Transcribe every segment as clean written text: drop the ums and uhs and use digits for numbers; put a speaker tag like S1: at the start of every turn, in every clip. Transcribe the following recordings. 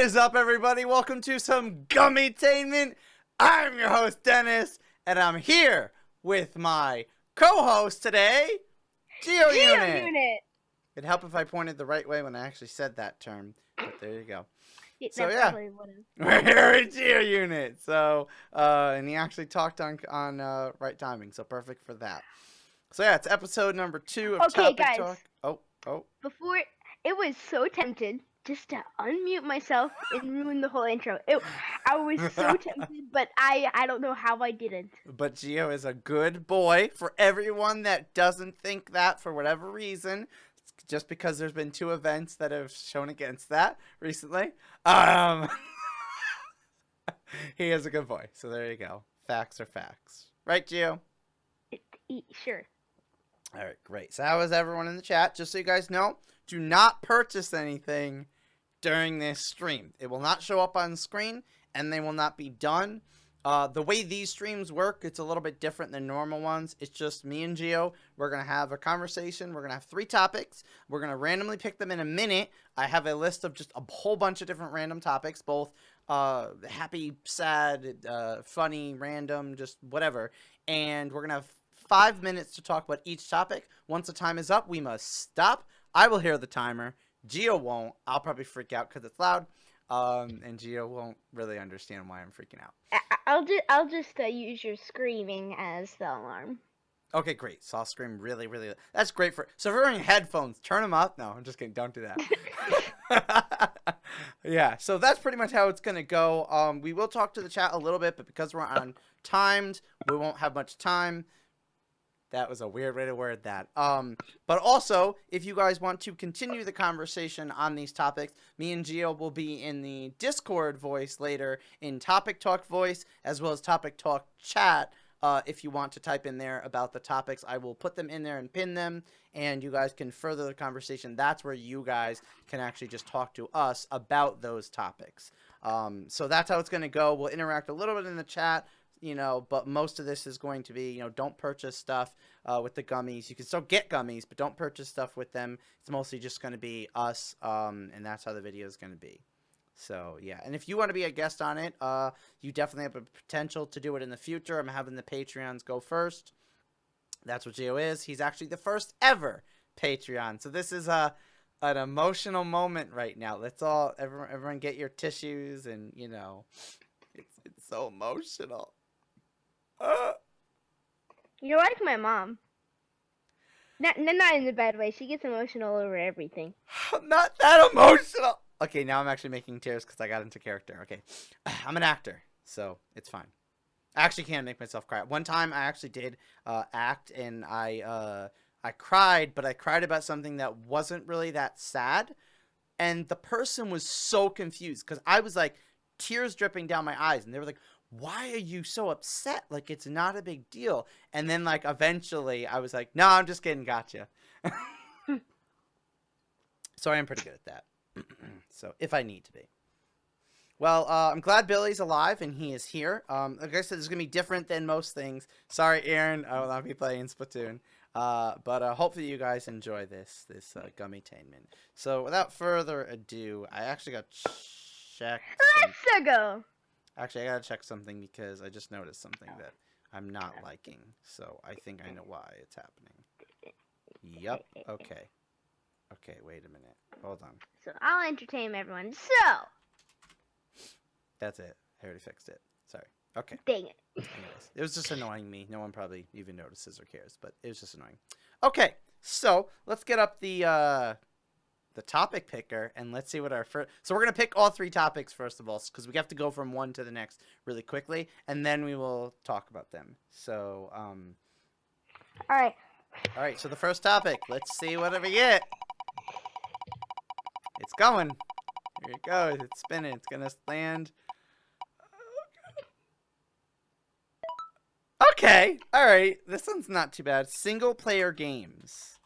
S1: is up, everybody? Welcome to some Gummytainment. I'm your host, Dennis, and I'm here with my co-host today, GeoUnit. It'd help if I pointed the right way when I actually said that term, but there you go. So yeah, we're here at GeoUnit. So, and he actually talked on right timing, so perfect for that. So yeah, it's episode number 2 of Topic
S2: guys.
S1: Talk. Oh.
S2: Before, it was so tempted just to unmute myself and ruin the whole intro. I was so tempted, but I don't know how I didn't.
S1: But Geo is a good boy. For everyone that doesn't think that for whatever reason, just because there's been 2 events that have shown against that recently, he is a good boy. So there you go. Facts are facts. Right, Geo?
S2: Sure.
S1: All right, great. So how is everyone in the chat? Just so you guys know, do not purchase anything during this stream. It will not show up on screen, and they will not be done. The way these streams work, it's a little bit different than normal ones. It's just me and Geo. We're going to have a conversation. We're going to have 3 topics. We're going to randomly pick them in a minute. I have a list of just a whole bunch of different random topics, both happy, sad, funny, random, just whatever. And we're going to have 5 minutes to talk about each topic. Once the time is up, we must stop. I will hear the timer. Geo won't. I'll probably freak out because it's loud. And Geo won't really understand why I'm freaking out.
S2: I'll just use your screaming as the alarm.
S1: Okay, great. So I'll scream really, really. That's great for. So if you're wearing headphones, turn them up. No, I'm just kidding. Don't do that. Yeah. So that's pretty much how it's gonna go. We will talk to the chat a little bit, but because we're on timed, we won't have much time. That was a weird way to word that. But also, if you guys want to continue the conversation on these topics, me and Geo will be in the Discord voice later in Topic Talk voice, as well as Topic Talk chat. If you want to type in there about the topics, I will put them in there and pin them, and you guys can further the conversation. That's where you guys can actually just talk to us about those topics. So that's how it's going to go. We'll interact a little bit in the chat. But most of this is going to be, don't purchase stuff with the gummies. You can still get gummies, but don't purchase stuff with them. It's mostly just going to be us, and that's how the video is going to be. So, yeah. And if you want to be a guest on it, you definitely have a potential to do it in the future. I'm having the Patreons go first. That's what Geo is. He's actually the first ever Patreon. So this is an emotional moment right now. Let's all, everyone get your tissues and, it's so emotional.
S2: You're like my mom. Not in a bad way. She gets emotional over everything.
S1: I'm not that emotional. Okay, now I'm actually making tears because I got into character. Okay, I'm an actor, so it's fine. I actually can't make myself cry. One time I actually did act, and I cried, but I cried about something that wasn't really that sad. And the person was so confused because I was like, tears dripping down my eyes, and they were like, why are you so upset? Like, it's not a big deal. And then, like, eventually I was like, no, I'm just kidding, gotcha. So I am pretty good at that. So if I need to be. Well, I'm glad Billy's alive and he is here. Like I said, it's gonna be different than most things. Sorry, Aaron, I will not be playing Splatoon. But hopefully you guys enjoy this Gummytainment. So without further ado, I actually got check.
S2: Let's go.
S1: Actually, I gotta check something because I just noticed something that I'm not liking. So I think I know why it's happening. Yep. Okay. Okay. Wait a minute. Hold on.
S2: So I'll entertain everyone. So.
S1: That's it. I already fixed it. Sorry. Okay.
S2: Dang it.
S1: Anyways, it was just annoying me. No one probably even notices or cares, but it was just annoying. Okay. So let's get up the topic picker, and let's see what our first. So we're gonna pick all 3 topics first of all, because we have to go from one to the next really quickly, and then we will talk about them. So
S2: All right.
S1: So the first topic. Let's see what we get. It's going. Here it goes. It's spinning. It's gonna land. Okay. All right. This one's not too bad. Single player games.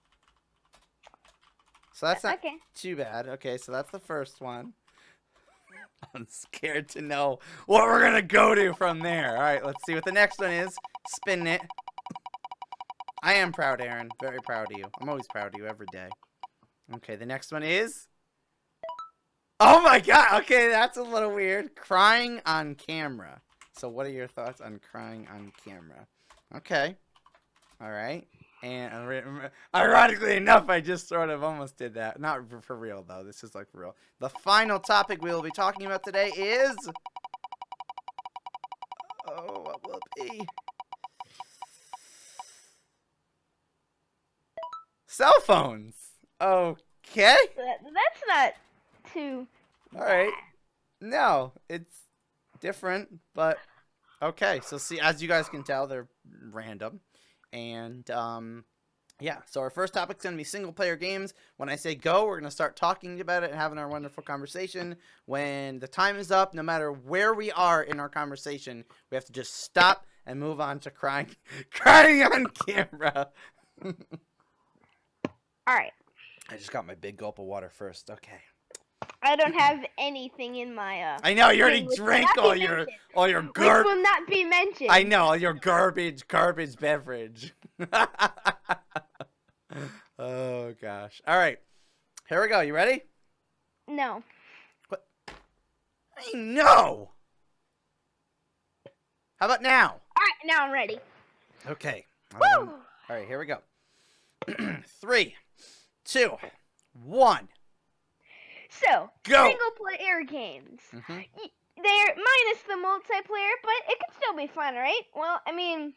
S1: So that's not too bad. Okay, so that's the first one. I'm scared to know what we're going to go to from there. All right, let's see what the next one is. Spin it. I am proud, Aaron. Very proud of you. I'm always proud of you every day. Okay, the next one is Oh my god. Okay, that's a little weird. Crying on camera. So what are your thoughts on crying on camera? Okay. All right. And ironically enough, I just sort of almost did that. Not for real, though. This is like for real. The final topic we will be talking about today is... Oh, what will it be? Cell phones. Okay.
S2: That's not too...
S1: All right. No, it's different, but okay. So see, as you guys can tell, they're random. And, yeah, so our first topic is going to be single-player games. When I say go, we're going to start talking about it and having our wonderful conversation. When the time is up, no matter where we are in our conversation, we have to just stop and move on to crying on camera.
S2: All right.
S1: I just got my big gulp of water first. Okay.
S2: I don't have anything in my
S1: I know you already
S2: thing which
S1: drank
S2: will not be mentioned.
S1: all your
S2: Which
S1: garbage.
S2: will not be mentioned.
S1: I know, all your garbage beverage. Oh gosh. All right. Here we go. You ready?
S2: No.
S1: What? I know. How about now?
S2: All right, now I'm ready.
S1: Okay.
S2: Woo!
S1: All right, here we go. 3, 2, 1.
S2: So,
S1: Go.
S2: single-player games.
S1: Mm-hmm.
S2: They're minus the multiplayer, but it can still be fun, right? Well, I mean,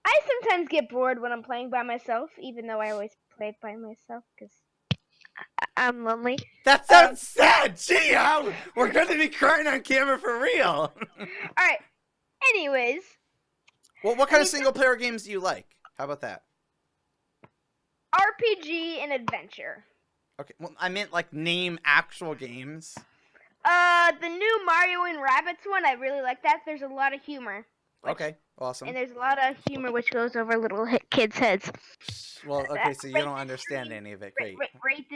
S2: I sometimes get bored when I'm playing by myself, even though I always play by myself because I'm lonely.
S1: That sounds sad, Gio. We're going to be crying on camera for real.
S2: All right. Anyways.
S1: Well, what kind of single-player games do you like? How about that?
S2: RPG and adventure.
S1: Okay. Well, I meant like name actual games.
S2: The new Mario and Rabbids one, I really like that. There's a lot of humor.
S1: Okay, awesome.
S2: And there's a lot of humor which goes over little kids' heads.
S1: Well, okay, so you don't understand any of it. Great.
S2: Rate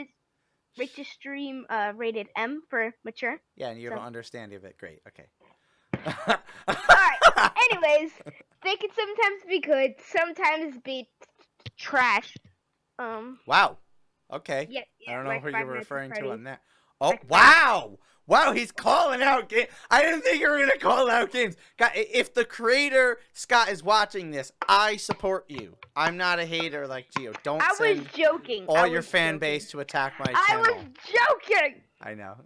S2: this stream rated M for mature.
S1: Yeah, and you don't understand any of it. Great. Okay.
S2: Alright. Anyways, they can sometimes be good, sometimes be trash.
S1: Wow. Okay.
S2: Yeah,
S1: I don't know
S2: like
S1: who
S2: Five
S1: you're
S2: Nights at
S1: referring to
S2: Freddy's.
S1: on that. Oh,
S2: Like
S1: wow. Wow, he's calling out games. I didn't think you were going to call out games. God, if the creator, Scott, is watching this, I support you. I'm not a hater like Gio. Don't
S2: I was
S1: send
S2: joking.
S1: all your fan base to attack my
S2: I
S1: channel.
S2: was joking.
S1: I know.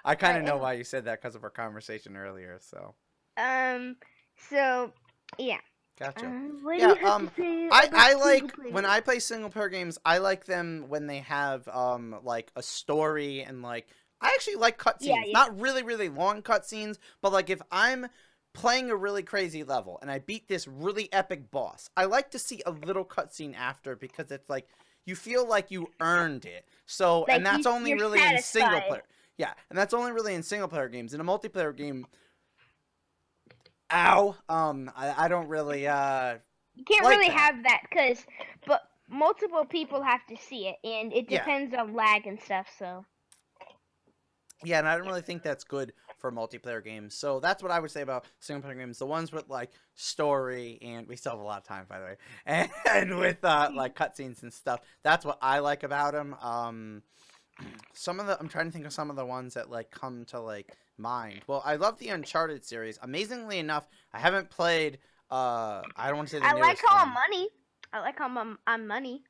S1: I kind of know why you said that because of our conversation earlier, so.
S2: So, yeah.
S1: Gotcha.
S2: What
S1: Yeah,
S2: do you have to say
S1: I
S2: about
S1: like
S2: single-player?
S1: when I play single player games. I like them when they have like a story and like I actually like cutscenes.
S2: Yeah.
S1: Not really long cutscenes, but like if I'm playing a really crazy level and I beat this really epic boss, I like to see a little cutscene after because it's like you feel like you earned it. So
S2: Like
S1: and that's only
S2: you're
S1: really in single
S2: satisfied.
S1: player. Yeah, and that's only really in single player games. In a multiplayer game, ow, I don't really
S2: You can't
S1: like
S2: really
S1: that.
S2: have that but multiple people have to see it, and it
S1: Yeah.
S2: depends on lag and stuff. So
S1: Yeah, and I don't really think that's good for multiplayer games. So that's what I would say about single player games. The ones with like story and we still have a lot of time, by the way, and with like cutscenes and stuff. That's what I like about them. I'm trying to think of some of the ones that like come to like mind. Well, I love the Uncharted series. Amazingly enough, I haven't played. I don't want to say the
S2: I like
S1: newest
S2: how
S1: one.
S2: I'm money.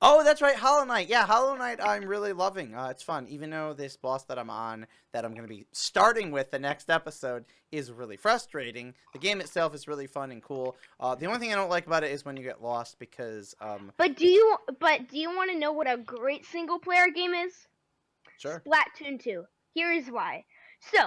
S1: Oh, that's right, Hollow Knight. Yeah, Hollow Knight I'm really loving. It's fun, even though this boss that I'm on, that I'm going to be starting with the next episode, is really frustrating. The game itself is really fun and cool. The only thing I don't like about it is when you get lost because,
S2: But do you want to know what a great single player game is?
S1: sure.
S2: Splatoon 2. Here's why. So,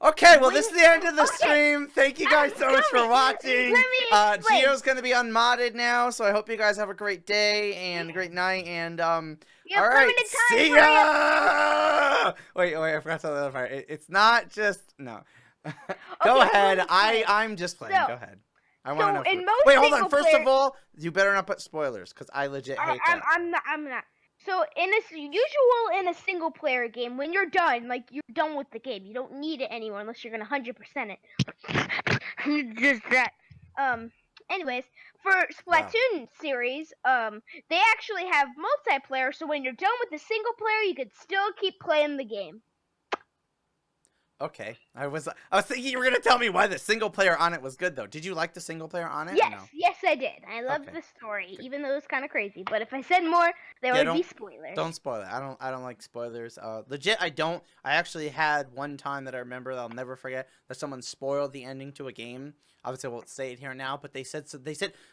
S1: Okay, well, this is the end of the stream. Thank you guys so much for
S2: Gummy,
S1: watching.
S2: let me explain.
S1: Gio's going to be unmodded now, so I hope you guys have a great day and a great night. And,
S2: you have
S1: all right,
S2: limited time
S1: see
S2: for
S1: ya! Wait, I forgot to tell the other part. It's not just, no. Go
S2: Okay,
S1: ahead.
S2: let me
S1: I'm just playing.
S2: So-
S1: Go ahead. I want to know.
S2: in most
S1: Wait, hold on.
S2: single
S1: First
S2: player-
S1: of all, you better not put spoilers, because I legit hate that.
S2: I'm not. So in a single player game, when you're done, like you're done with the game, you don't need it anymore unless you're gonna 100% it. Just that. Anyways, For
S1: Wow.
S2: Splatoon series, they actually have multiplayer, so when you're done with the single player, you can still keep playing the game.
S1: Okay. I was thinking you were gonna tell me why the single player on it was good though. Did you like the single player on it or
S2: Yes,
S1: no?
S2: yes, I did. I loved
S1: Okay.
S2: the story,
S1: Good.
S2: even though it was kind of crazy. But if I said more, there
S1: Yeah,
S2: would be spoilers.
S1: don't spoil it. I don't like spoilers. Legit, I don't. I actually had one time that I remember that I'll never forget that someone spoiled the ending to a game. Obviously, I won't say it here now, but they said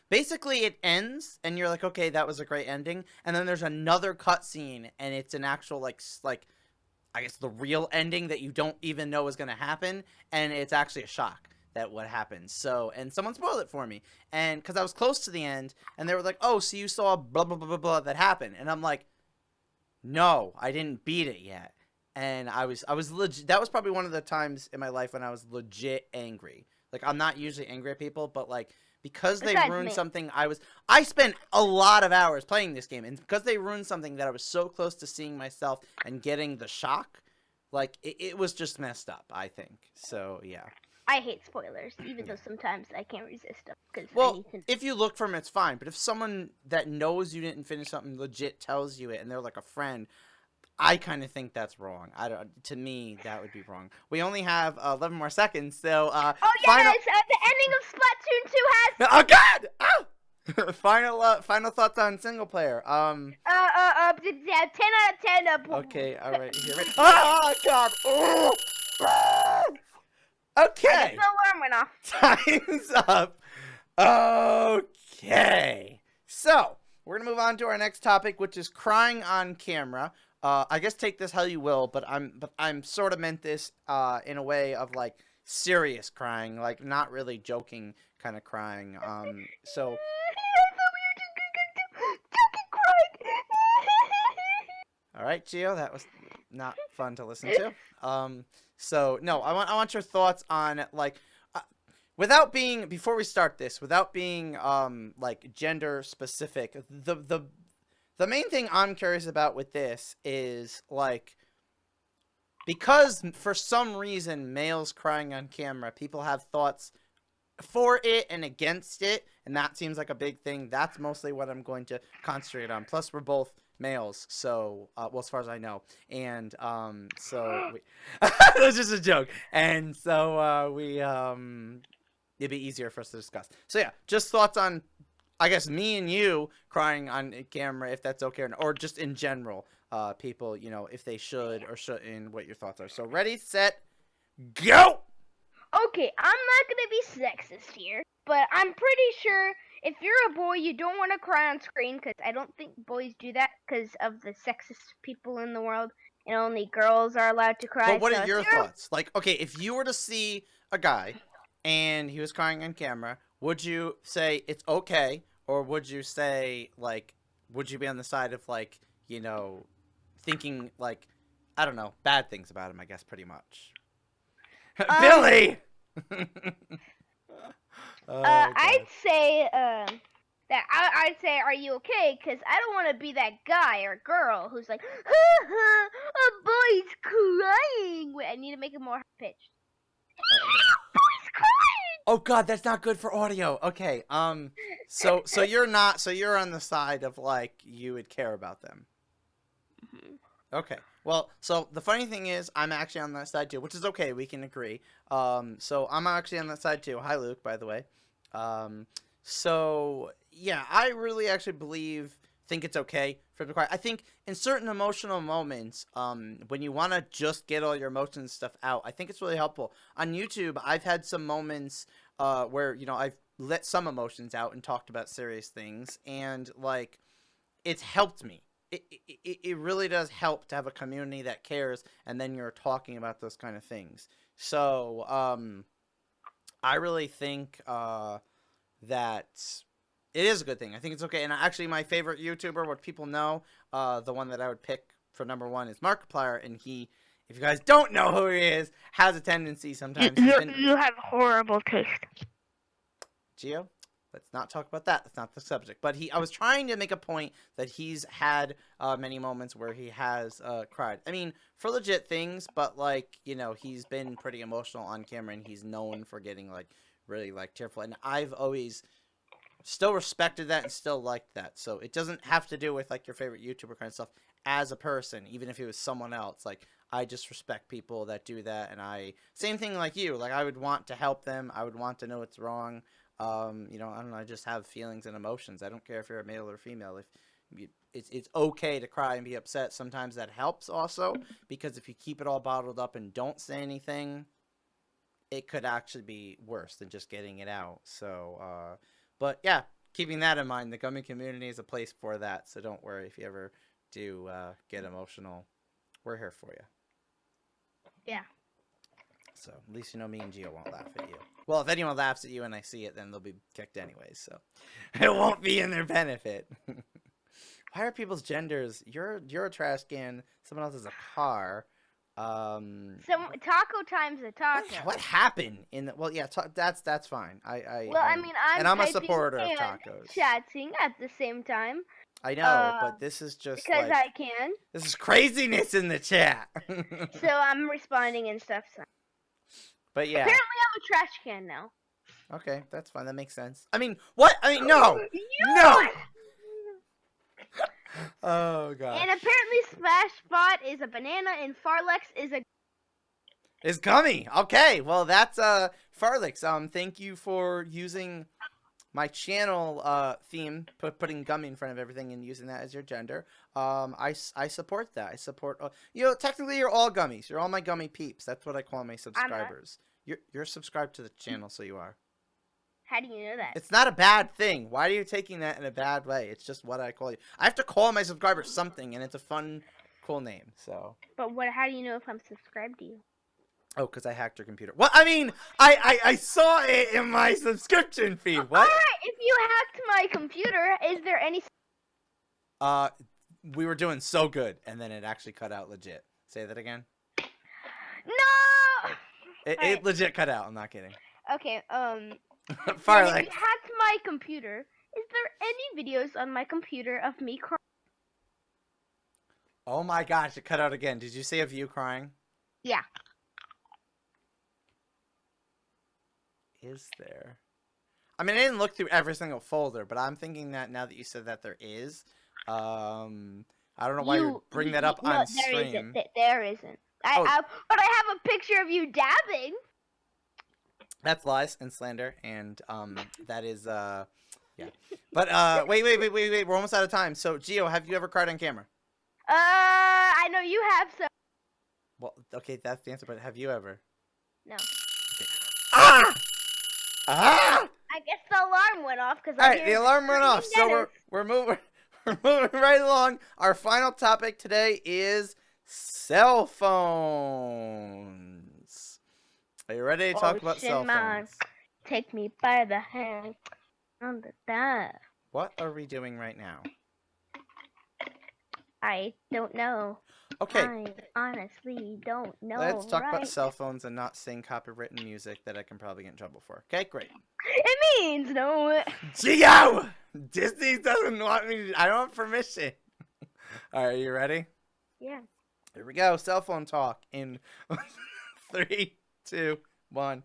S1: basically it ends and you're like, okay, that was a great ending, and then there's another cutscene and it's an actual like I guess the real ending that you don't even know is gonna happen, and it's actually a shock that what happens. So, and someone spoiled it for me, and because I was close to the end, and they were like, "Oh, so you saw blah blah blah blah blah that happened," and I'm like, "No, I didn't beat it yet," and I was legit. That was probably one of the times in my life when I was legit angry. Like I'm not usually angry at people, but like because they
S2: Besides
S1: ruined
S2: me.
S1: something, I spent a lot of hours playing this game, and because they ruined something that I was so close to seeing myself and getting the shock, like it was just messed up. I think so. Yeah.
S2: I hate spoilers, even
S1: Yeah.
S2: though sometimes I can't resist them because I
S1: Well,
S2: need to.
S1: if you look for them, it's fine. But if someone that knows you didn't finish something legit tells you it, and they're like a friend, I kind of think that's wrong. I don't. To me, that would be wrong. We only have 11 more seconds, so
S2: Oh
S1: final.
S2: yes, the ending of Splatoon 2 has
S1: Oh God! Ah! Final thoughts on single player.
S2: 10 out of 10.
S1: Okay. All right. Here. Oh God! Oh!
S2: I guess
S1: Okay.
S2: the alarm went off.
S1: Time's up. Okay. So, we're going to move on to our next topic, which is crying on camera. I guess take this how you will, but I'm sort of meant this in a way of like serious crying, like not really joking kind of crying. So
S2: I thought we were just joking,
S1: all right, Gio, that was not fun to listen to. So no, I want your thoughts on like without being before we start this, without being like gender specific. The main thing I'm curious about with this is like because for some reason males crying on camera, people have thoughts for it and against it, and that seems like a big thing. That's mostly what I'm going to concentrate on. Plus, we're both males, so well, as far as I know, and so we, that's just a joke, and so it'd be easier for us to discuss. So yeah, just thoughts on, I guess, me and you crying on camera, if that's okay, or just in general, people, you know, if they should or shouldn't, what your thoughts are. So ready, set, go.
S2: Okay, I'm not gonna be sexist here, but I'm pretty sure if you're a boy, you don't want to cry on screen because I don't think boys do that because of the sexist people in the world, and only girls are allowed to cry.
S1: But what
S2: So
S1: are
S2: if
S1: your
S2: you're
S1: thoughts? Like, okay, if you were to see a guy and he was crying on camera, would you say it's okay, or would you say like, would you be on the side of like, you know, thinking like, I don't know, bad things about him? I guess pretty much. Billy. Oh,
S2: I'd
S1: God.
S2: say that I'd say, are you okay? Because I don't want to be that guy or girl who's like, a boy's crying. Wait, I need to make it more high pitched. Boy's crying.
S1: Oh God, that's not good for audio. Okay. So you're not. So you're on the side of like you would care about them. Okay. Well, so the funny thing is, I'm actually on that side too, which is okay. We can agree. So I'm actually on that side too. Hi, Luke, by the way. So yeah, I really actually think it's okay for him to cry. I think in certain emotional moments, when you want to just get all your emotions and stuff out, I think it's really helpful. On YouTube, I've had some moments where, you know, I've let some emotions out and talked about serious things, and like it's helped me. It really does help to have a community that cares, and then you're talking about those kind of things. So I really think that it is a good thing. I think it's okay. And actually, my favorite YouTuber, what people know, the one that I would pick for number one is Markiplier, and he, if you guys don't know who he is, has a tendency sometimes.
S2: You have horrible taste.
S1: Geo, let's not talk about that. That's not the subject. But I was trying to make a point that he's had many moments where he has cried. I mean, for legit things, but like, you know, he's been pretty emotional on camera, and he's known for getting like really like tearful. And I've always still respected that and still liked that. So it doesn't have to do with like your favorite YouTuber kind of stuff. As a person, even if it was someone else, like I just respect people that do that, and same thing like you. Like I would want to help them. I would want to know what's wrong. You know, I don't know. I just have feelings and emotions. I don't care if you're a male or female. If it's okay to cry and be upset. Sometimes that helps also, because if you keep it all bottled up and don't say anything, it could actually be worse than just getting it out. So, but yeah, keeping that in mind, the gummy community is a place for that. So don't worry if you ever do get emotional. We're here for you.
S2: Yeah.
S1: So at least you know me and Gio won't laugh at you. Well, if anyone laughs at you and I see it, then they'll be kicked anyways. So it won't be in their benefit. Why are people's genders? You're a trash can. Someone else is a car.
S2: Taco time's a taco.
S1: What happened in the? Well, yeah, that's fine.
S2: I'm
S1: a supporter of tacos.
S2: Chatting at the same time.
S1: I know, but this is just
S2: because
S1: like,
S2: I can.
S1: This is craziness in the chat.
S2: So I'm responding and stuff. So.
S1: But yeah.
S2: Apparently, I'm a trash can now.
S1: Okay, that's fine. That makes sense. I mean, what? I mean, no, no. Oh god.
S2: And apparently, Splashbot is a banana, and Farlex is
S1: gummy. Okay, well that's Farlex. Thank you for using my channel theme, putting gummy in front of everything and using that as your gender. I support that. I support. You know, technically you're all gummies. You're all my gummy peeps. That's what I call my subscribers. You're subscribed to the channel, so you are.
S2: How do you know that?
S1: It's not a bad thing. Why are you taking that in a bad way? It's just what I call you. I have to call my subscribers something, and it's a fun, cool name. So.
S2: But how do you know if I'm subscribed to you?
S1: Oh, because I hacked your computer. Well, I mean, I saw it in my subscription feed. What?
S2: Alright, if you hacked my computer, is there any...
S1: We were doing so good, and then it actually cut out legit. Say that again.
S2: No!
S1: It legit cut out. I'm not kidding.
S2: Okay,
S1: Farlex.
S2: If you hacked my computer, is there any videos on my computer of me crying?
S1: Oh my gosh, it cut out again. Did you say of you crying?
S2: Yeah.
S1: Is there? I mean, I didn't look through every single folder, but I'm thinking that now that you said that there is. I don't know why you bring that up on stream.
S2: There isn't. But I have a picture of you dabbing.
S1: That's lies and slander, and that is yeah. But wait, we're almost out of time. So Gio, have you ever cried on camera?
S2: I know you have some.
S1: Well, okay, that's the answer. But have you ever?
S2: No.
S1: Okay. Ah! Ah!
S2: I guess the alarm went off because.
S1: All right, the alarm went off. So we're moving right along. Our final topic today is cell phones. Are you ready to talk about cell phones?
S2: Take me by the hand on the dive.
S1: What are we doing right now?
S2: I don't know.
S1: Okay.
S2: I honestly don't know.
S1: Let's talk about cell phones and not sing copywritten music that I can probably get in trouble for. Okay, great.
S2: It means no.
S1: Gio! Disney doesn't want me to. I don't have permission. All right, you ready?
S2: Yeah.
S1: Here we go. Cell phone talk in 3, 2, 1,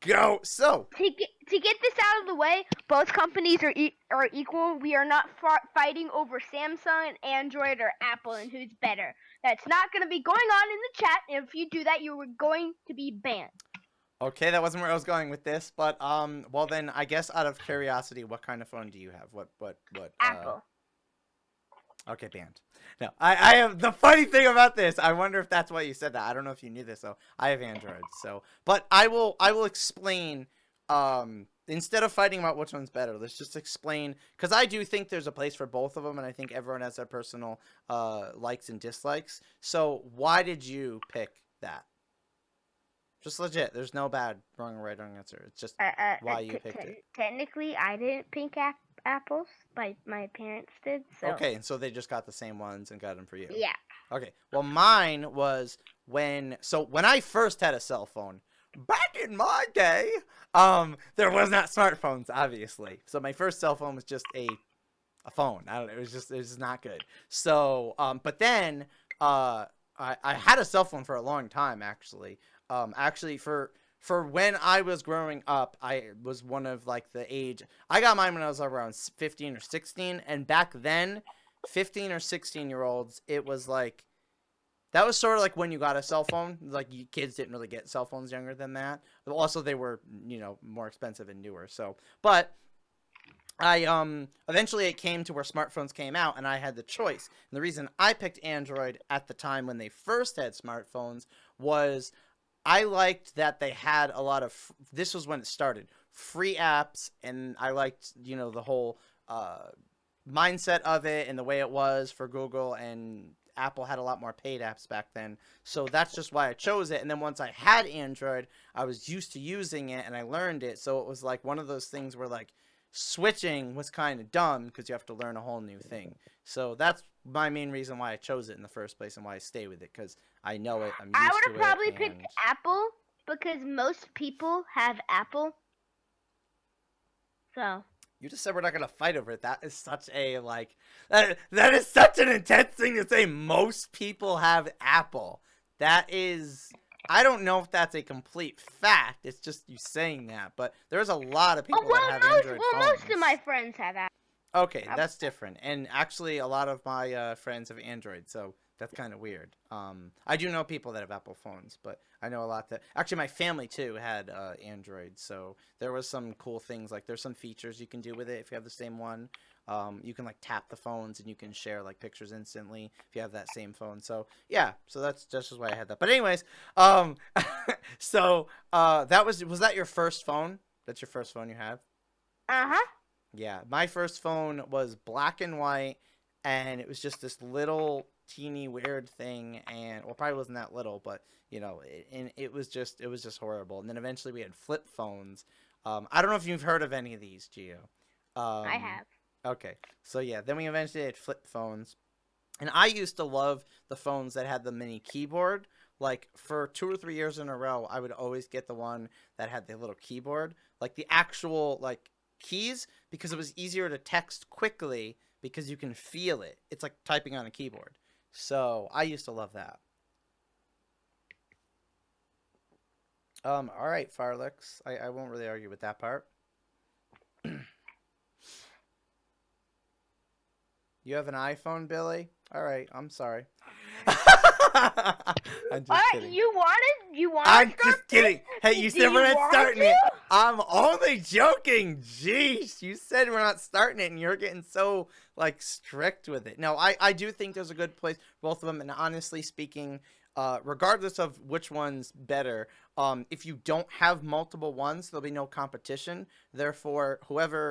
S1: go. So
S2: to get this out of the way, both companies are equal. We are not fighting over Samsung and Android or Apple and who's better. That's not going to be going on in the chat. If you do that, you are going to be banned.
S1: Okay, that wasn't where I was going with this, but well then, I guess out of curiosity, what kind of phone do you have? What?
S2: Apple.
S1: Okay, banned. No, I have, the funny thing about this, I wonder if that's why you said that. I don't know if you knew this, though. I have Android, so, but I will explain, instead of fighting about which one's better, let's just explain, because I do think there's a place for both of them, and I think everyone has their personal, likes and dislikes. So, why did you pick that? Just legit. There's no bad, wrong, or right, wrong answer. It's just why you picked it.
S2: Technically, I didn't pick apples, but my parents did. So.
S1: Okay, and so they just got the same ones and got them for you.
S2: Yeah.
S1: Okay. Well, mine was when I first had a cell phone, back in my day, there was not smartphones, obviously. So my first cell phone was just a phone. I don't know. It was just not good. So, but then, I had a cell phone for a long time, actually. Actually, for for when I was growing up, I was one of like the age. I got mine when I was around 15 or 16, and back then, 15 or 16-year-olds, it was like that was sort of like when you got a cell phone. Like kids didn't really get cell phones younger than that. But also, they were more expensive and newer. So, but I eventually it came to where smartphones came out, and I had the choice. And the reason I picked Android at the time when they first had smartphones was I liked that they had a lot of this was when it started, free apps, and I liked the whole mindset of it and the way it was for Google, and Apple had a lot more paid apps back then. So that's just why I chose it. And then once I had Android, I was used to using it and I learned it. So it was like one of those things where like switching was kind of dumb because you have to learn a whole new thing. So that's my main reason why I chose it in the first place and why I stay with it, because I know it. I'm used to it.
S2: I would have probably picked Apple because most people have Apple. So.
S1: You just said we're not gonna fight over it. That is such a that is such an intense thing to say. Most people have Apple. That is, I don't know if that's a complete fact. It's just you saying that, but there's a lot of people that have Android phones.
S2: Most of my friends have Apple.
S1: Okay, that's different. And actually, a lot of my friends have Android, so that's kind of weird. I do know people that have Apple phones, but I know a lot that actually my family too had Android. So there was some cool things, like there's some features you can do with it if you have the same one. You can like tap the phones and you can share like pictures instantly if you have that same phone. So yeah, so that's just why I had that. But anyways, so that was that your first phone? That's your first phone you had?
S2: Uh-huh.
S1: Yeah, my first phone was black and white, and it was just this little teeny weird thing, and well, probably wasn't that little, but it was just horrible. And then eventually we had flip phones. I don't know if you've heard of any of these, Gio.
S2: I have.
S1: Okay, so yeah, then we eventually had flip phones, and I used to love the phones that had the mini keyboard. Like for 2 or 3 years in a row, I would always get the one that had the little keyboard, like the actual like keys, because it was easier to text quickly because you can feel it. It's like typing on a keyboard. So I used to love that. All right, Farlix. I won't really argue with that part. You have an iPhone, Billy? All right, I'm sorry. I'm just kidding.
S2: You wanted
S1: I'm just kidding. Hey, you said we're not starting it. I'm only joking. Jeez, you said we're not starting it, and you're getting so like strict with it. No, I do think there's a good place for both of them, and honestly speaking, regardless of which one's better, if you don't have multiple ones, there'll be no competition. Therefore,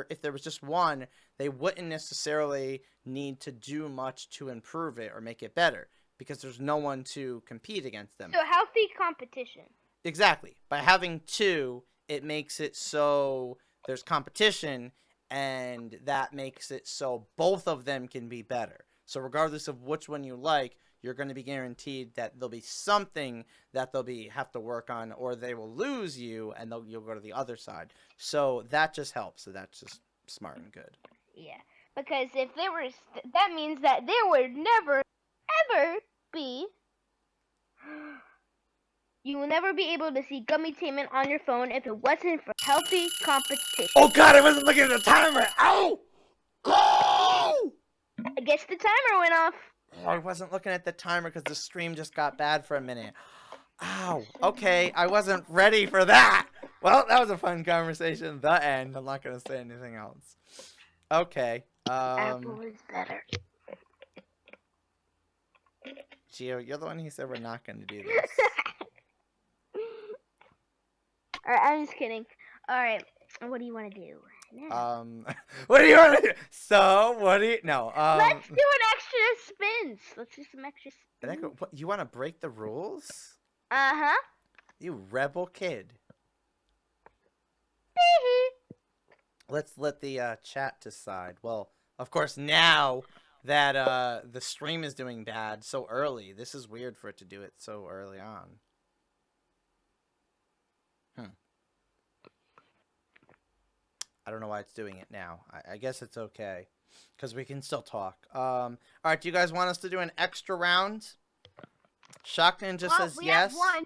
S1: if there was just one, they wouldn't necessarily need to do much to improve it or make it better, because there's no one to compete against them.
S2: So healthy competition.
S1: Exactly. By having two, it makes it so there's competition, and that makes it so both of them can be better. So regardless of which one you like, you're going to be guaranteed that there'll be something that they'll have to work on, or they will lose you and you'll go to the other side. So that just helps. So that's just smart and good.
S2: Yeah, because if there was, that means that there would never, ever be. You will never be able to see Gummytainment on your phone if it wasn't for healthy competition.
S1: Oh God, I wasn't looking at the timer. Ow! Oh!
S2: I guess the timer went off.
S1: Oh, I wasn't looking at the timer because the stream just got bad for a minute. Ow. Okay, I wasn't ready for that. Well, that was a fun conversation. The end. I'm not going to say anything else. Okay.
S2: Apple is better.
S1: Gio, you're the one who said we're not going to do this.
S2: Alright, I'm just kidding. Alright, what do you want to do?
S1: What do you want to do? So, what do you... No,
S2: let's do an extra spins. Let's do some extra spins.
S1: What, you want to break the rules?
S2: Uh-huh.
S1: You rebel kid. Let's let the chat decide. Well, of course, now that the stream is doing bad so early, this is weird for it to do it so early on. I don't know why it's doing it now. I guess it's okay, because we can still talk. All right, do you guys want us to do an extra round? Shock Ninja says yes.
S2: We have one.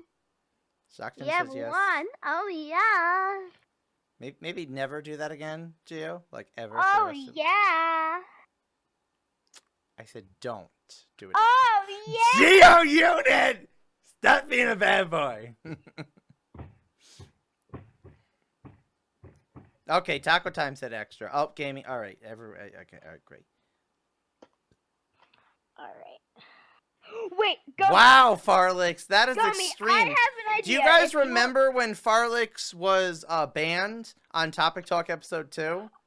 S1: Stockton
S2: You have
S1: says yes.
S2: one. Oh yeah.
S1: Maybe never do that again, Geo. Like ever.
S2: Oh yeah.
S1: I said don't do it.
S2: Oh yeah.
S1: GeoUnit! Stop being a bad boy. Okay, Taco Time said extra. Oh, gaming. All right. Okay. All right. Great.
S2: All right. Wait. Go.
S1: Wow, Farlix, that is
S2: Gummy,
S1: extreme.
S2: I have an idea.
S1: Do you guys
S2: If you want-
S1: remember when Farlix was banned on Topic Talk episode 2?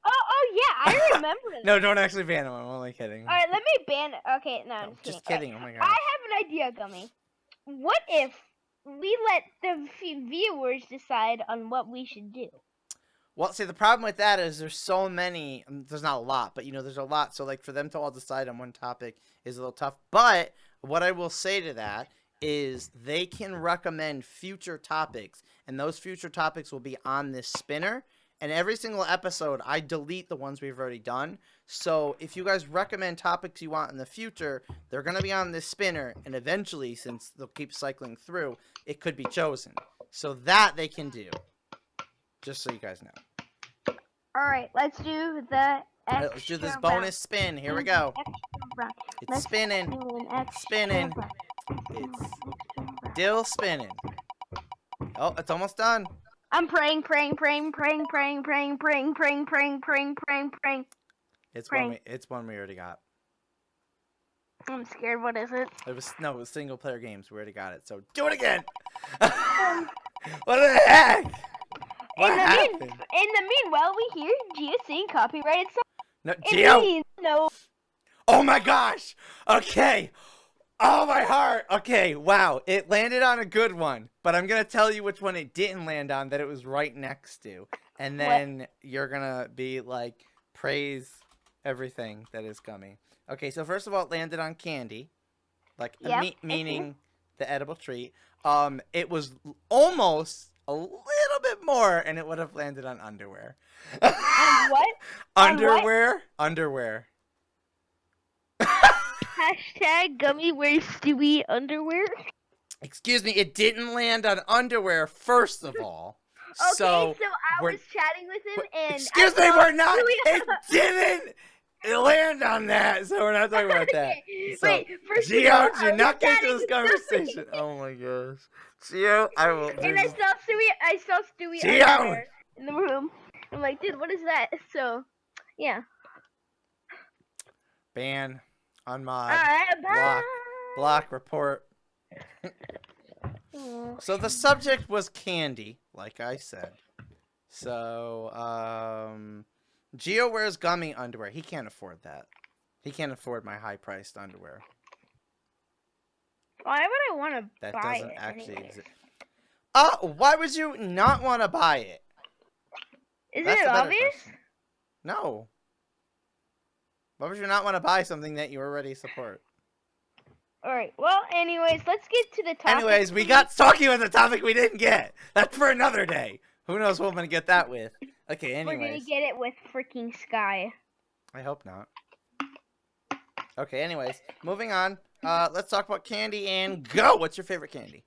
S2: Oh yeah, I remember.
S1: No, don't actually ban him. I'm only kidding.
S2: All right, let me ban. Okay, no, I'm
S1: Just
S2: kidding.
S1: kidding. Oh my
S2: I
S1: gosh.
S2: have an idea, Gummy. What if we let the viewers decide on what we should do?
S1: Well, see, the problem with that is there's so many. There's not a lot, but there's a lot. So, like, for them to all decide on one topic is a little tough. But what I will say to that is they can recommend future topics, and those future topics will be on this spinner. And every single episode, I delete the ones we've already done. So if you guys recommend topics you want in the future, they're going to be on this spinner. And eventually, since they'll keep cycling through, it could be chosen. So that they can do. Just so you guys know.
S2: All right, let's do the extra
S1: Let's do this
S2: round.
S1: bonus spin. Here we go.
S2: Extra round.
S1: It's
S2: Let's
S1: spinning.
S2: do an extra
S1: Spinning.
S2: round.
S1: It's still spinning. Oh, it's almost done.
S2: I'm praying.
S1: It's one we already got.
S2: I'm scared. What is it?
S1: It was single player games. We already got it. So do it again. What the heck? What happened?
S2: In the meanwhile, we hear Geo sing copyrighted song.
S1: No, Geo.
S2: No.
S1: Oh my gosh. Okay. Oh my heart. Okay. Wow. It landed on a good one, but I'm gonna tell you which one it didn't land on. That it was right next to, and then you're gonna be like, praise everything that is Gummy. Okay. So first of all, it landed on candy, like meaning the edible treat. It was almost a little bit more, and it would have landed on underwear.
S2: On what?
S1: Underwear? Underwear.
S2: Hashtag Gummy wears Stewie underwear.
S1: Excuse me, it didn't land on underwear, first of all.
S2: Okay, so I
S1: we're-
S2: was chatting with him and
S1: Excuse me, we're not. It didn't land on that, so we're not talking about that.
S2: Okay,
S1: So,
S2: wait, first of
S1: Geo,
S2: all, I
S1: do
S2: was
S1: not get
S2: chatting
S1: into this
S2: with
S1: conversation. Oh my gosh. Geo, I will.
S2: And I saw Stewie
S1: Geo!
S2: underwear in the room. I'm like, dude, what is that? So, yeah.
S1: Ban. Unmod.
S2: Alright, bye.
S1: Block report. So the subject was candy, like I said. So, Geo wears Gummy underwear. He can't afford that. He can't afford my high-priced underwear.
S2: Why would I want to
S1: That
S2: buy
S1: doesn't
S2: it
S1: actually
S2: anyways?
S1: exist. Why would you not want to buy it?
S2: Isn't
S1: That's
S2: it
S1: the better
S2: obvious?
S1: question. No. Why would you not want to buy something that you already support?
S2: Alright, well, anyways, let's get to the topic.
S1: Anyways, we got talking about the topic we didn't get. That's for another day. Who knows what I'm going to get that with. Okay, anyways.
S2: We're gonna get it with freaking Sky.
S1: I hope not. Okay, anyways. Moving on. Let's talk about candy and go. What's your favorite candy?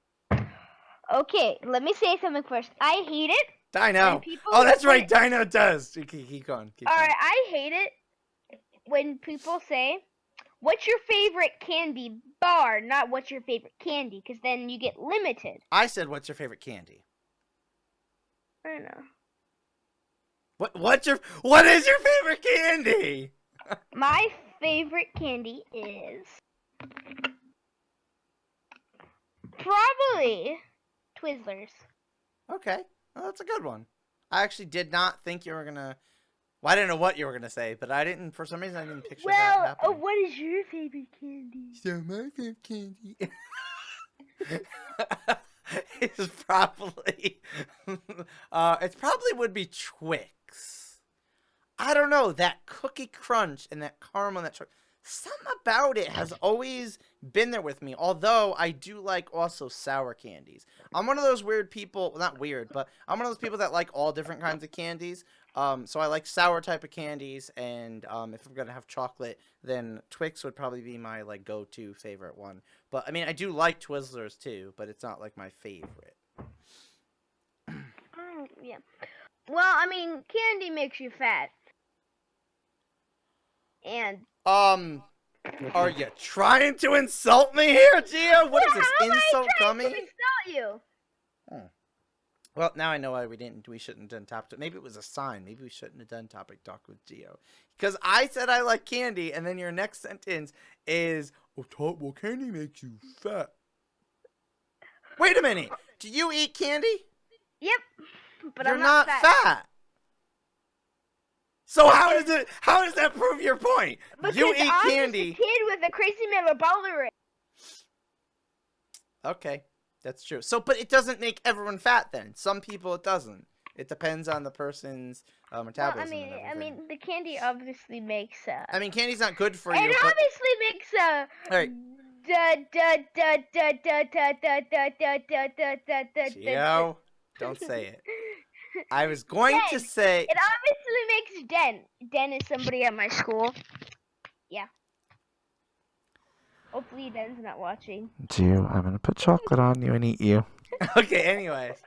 S2: Okay, let me say something first. I hate it.
S1: Dino.
S2: when people
S1: Oh, that's
S2: say-
S1: right. Dino does. Keep going. Keep going.
S2: Alright, I hate it when people say, what's your favorite candy bar, not what's your favorite candy, because then you get limited.
S1: I said, what's your favorite candy?
S2: I don't know.
S1: What is your favorite candy?
S2: My favorite candy is probably Twizzlers.
S1: Okay. Well, that's a good one. I actually did not think you were going to... Well, I didn't know what you were going to say, but I didn't... For some reason, I didn't picture that happening.
S2: What is your favorite candy?
S1: So my favorite candy is probably... it probably would be Twix. I don't know. That cookie crunch and that caramel and that chocolate... Something about it has always been there with me. Although I do like also sour candies. I'm one of those weird people, well, not weird, but I'm one of those people that like all different kinds of candies. So I like sour type of candies, and if I'm gonna have chocolate, then Twix would probably be my like go-to favorite one. But I mean, I do like Twizzlers too, but it's not like my favorite.
S2: yeah. Well, I mean, candy makes you fat. And
S1: are you trying to insult me here, Geo? What is this,
S2: how am I
S1: insult
S2: trying
S1: gummy?
S2: to insult you?
S1: Oh. Well, now I know why we shouldn't have done topic. Maybe it was a sign. Maybe we shouldn't have done topic talk with Geo. Because I said I like candy, and then your next sentence is, well, candy makes you fat. Wait a minute. Do you eat candy?
S2: Yep. But
S1: You're
S2: I'm not
S1: fat. So how does that prove your point?
S2: Because
S1: You eat
S2: I'm
S1: candy.
S2: just a kid with a crazy metabolic rate.
S1: Okay, that's true. So, but it doesn't make everyone fat then. Some people it doesn't. It depends on the person's metabolism.
S2: Well,
S1: and
S2: I
S1: everything.
S2: mean, the candy obviously makes.
S1: I mean, candy's not good for
S2: It
S1: you. But...
S2: obviously makes
S1: Alright. Geo, don't say it. I was going to say.
S2: It obviously makes Den. Den is somebody at my school. Yeah. Hopefully Den's not watching.
S1: Geo, I'm gonna put chocolate on you and eat you. Okay, anyways.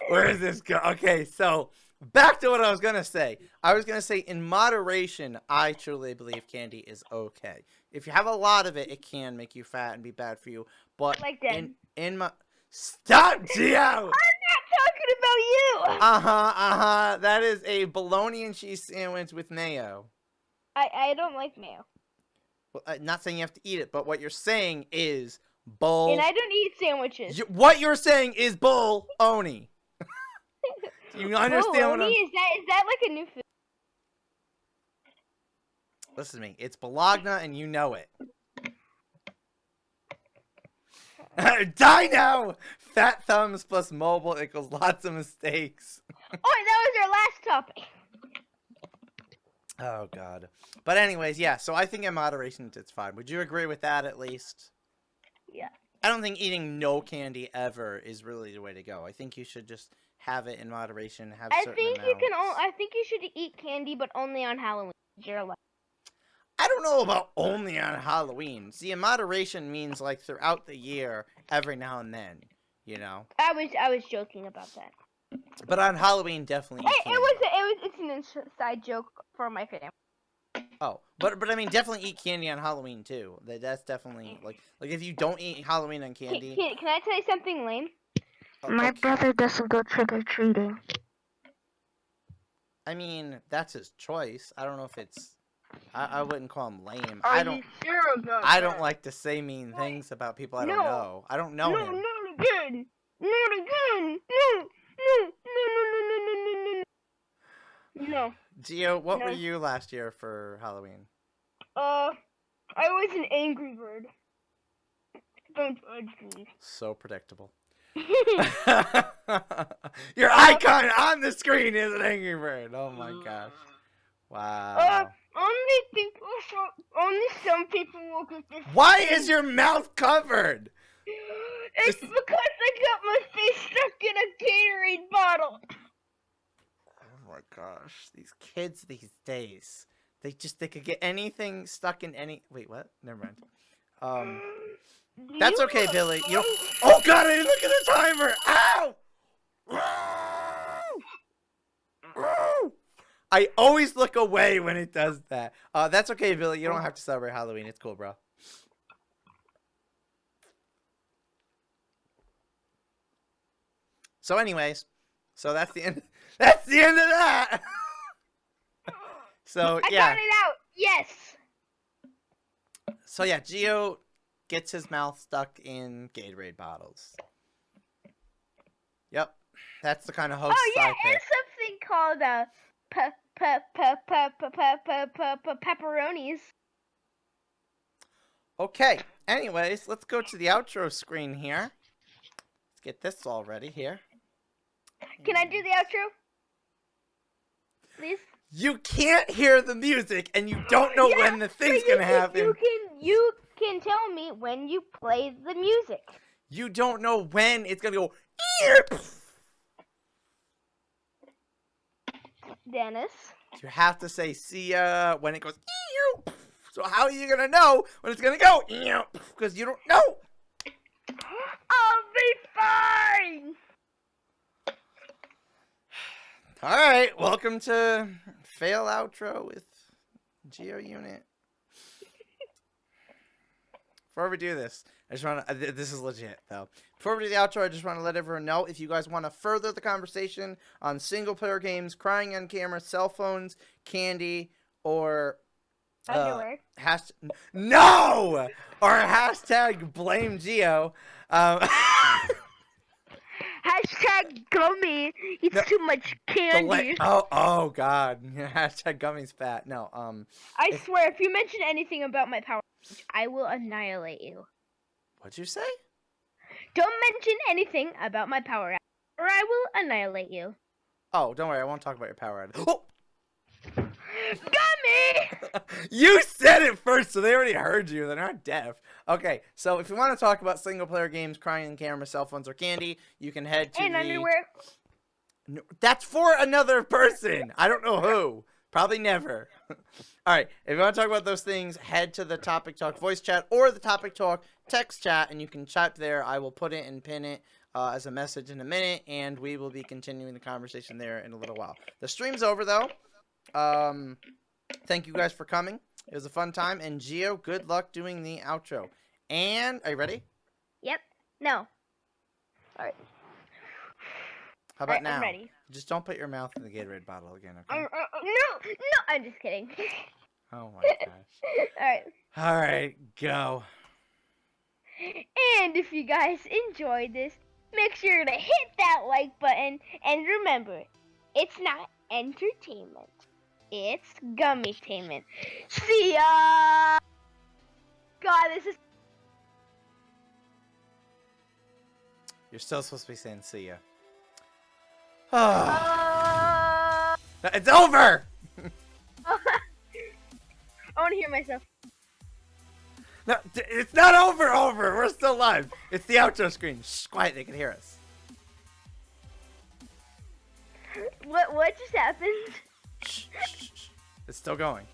S1: Where does this go? Okay, so back to what I was gonna say. I was gonna say in moderation, I truly believe candy is okay. If you have a lot of it, it can make you fat and be bad for you. But
S2: like Den.
S1: in my stop, Geo!
S2: I'm not talking about you!
S1: That is a bologna and cheese sandwich with mayo.
S2: I don't like mayo.
S1: Well, I'm not saying you have to eat it, but what you're saying is bull.
S2: And I don't eat sandwiches.
S1: What you're saying is bull-oni. Do you understand what I'm...
S2: Is that like a new food?
S1: Listen to me. It's Bologna and you know it. Dino! Fat thumbs plus mobile equals lots of mistakes.
S2: Oh, that was our last topic.
S1: Oh, God. But anyways, yeah. So I think in moderation, it's fine. Would you agree with that at least?
S2: Yeah.
S1: I don't think eating no candy ever is really the way to go. I think you should just have it in moderation. Have certain amounts.
S2: I think you should eat candy, but only on Halloween. You're allowed.
S1: I don't know about only on Halloween. See, in moderation means like throughout the year, every now and then, you know.
S2: I was joking about that.
S1: But on Halloween, definitely.
S2: It's an inside joke for my family.
S1: Oh, but I mean, definitely eat candy on Halloween too. That's definitely like if you don't eat Halloween on candy.
S2: Can I tell you something lame?
S1: Oh,
S2: My brother doesn't go trick or treating.
S1: I mean, that's his choice. I don't know if it's. I wouldn't call him lame.
S2: Are you sure about
S1: I don't like to say mean things about people I don't know. I don't know him.
S2: No, not again. Not again. No.
S1: Gio, what were you last year for Halloween?
S2: I was an Angry Bird. Don't judge me.
S1: So predictable. Your icon on the screen is an Angry Bird. Oh my gosh. Wow.
S2: Only some people will get this.
S1: Why is your mouth covered?
S2: It's because I got my face stuck in a Gatorade bottle.
S1: Oh my gosh. These kids these days. They could get anything stuck in any... Wait, what? Never mind. That's okay, Billy. You... Oh god, I didn't look at the timer! Ow! I always look away when it does that. That's okay, Billy. You don't have to celebrate Halloween. It's cool, bro. So anyways, so that's the end. That's the end of that. So yeah.
S2: I got it out. Yes.
S1: So yeah, Gio gets his mouth stuck in Gatorade bottles. Yep, that's the kind of host I pick.
S2: And something called pepperonis.
S1: Okay. Anyways, let's go to the outro screen here. Let's get this all ready here.
S2: Can I do the outro? Please?
S1: You can't hear the music and you don't know when the thing's gonna happen.
S2: You can tell me when you play the music.
S1: You don't know when it's gonna go.
S2: Dennis.
S1: You have to say see ya when it goes. So how are you gonna know when it's gonna go? Because you don't know.
S2: I'll be fine.
S1: All right, welcome to Fail Outro with GeoUnit. Before we do this, I just want to, this is legit though. Before we do the outro, I just want to let everyone know if you guys want to further the conversation on single player games, crying on camera, cell phones, candy, or
S2: Underwear.
S1: no! Or hashtag blame Geo.
S2: Hashtag gummy eats too much candy.
S1: Oh god. Hashtag gummy's fat. No,
S2: I swear, if you mention anything about my power, I will annihilate you.
S1: What'd you say?
S2: Don't mention anything about my power, or I will annihilate you.
S1: Oh, don't worry, I won't talk about your power. Oh!
S2: Gummy!
S1: You said it first, so they already heard you. They're not deaf. Okay, so if you want to talk about single-player games, crying on camera, cell phones, or candy, you can head to
S2: underwear.
S1: No, that's for another person. I don't know who. Probably never. All right, if you want to talk about those things, head to the Topic Talk voice chat or the Topic Talk text chat, and you can chat there. I will put it and pin it as a message in a minute, and we will be continuing the conversation there in a little while. The stream's over, though. Thank you guys for coming. It was a fun time. And Geo, good luck doing the outro. And are you ready?
S2: Yep. No. All right.
S1: How about now?
S2: I'm ready.
S1: Just don't put your mouth in the Gatorade bottle again, okay?
S2: No, I'm just kidding.
S1: Oh my gosh.
S2: All right.
S1: All right, go.
S2: And if you guys enjoyed this, make sure to hit that like button. And remember, it's not entertainment. It's Gummytainment. See ya! God, this is...
S1: You're still supposed to be saying see ya. It's over!
S2: I want to hear myself.
S1: No, it's not over. We're still live. It's the outro screen. Shh, quiet, they can hear us.
S2: What just happened?
S1: Shh, shh, shh. It's still going.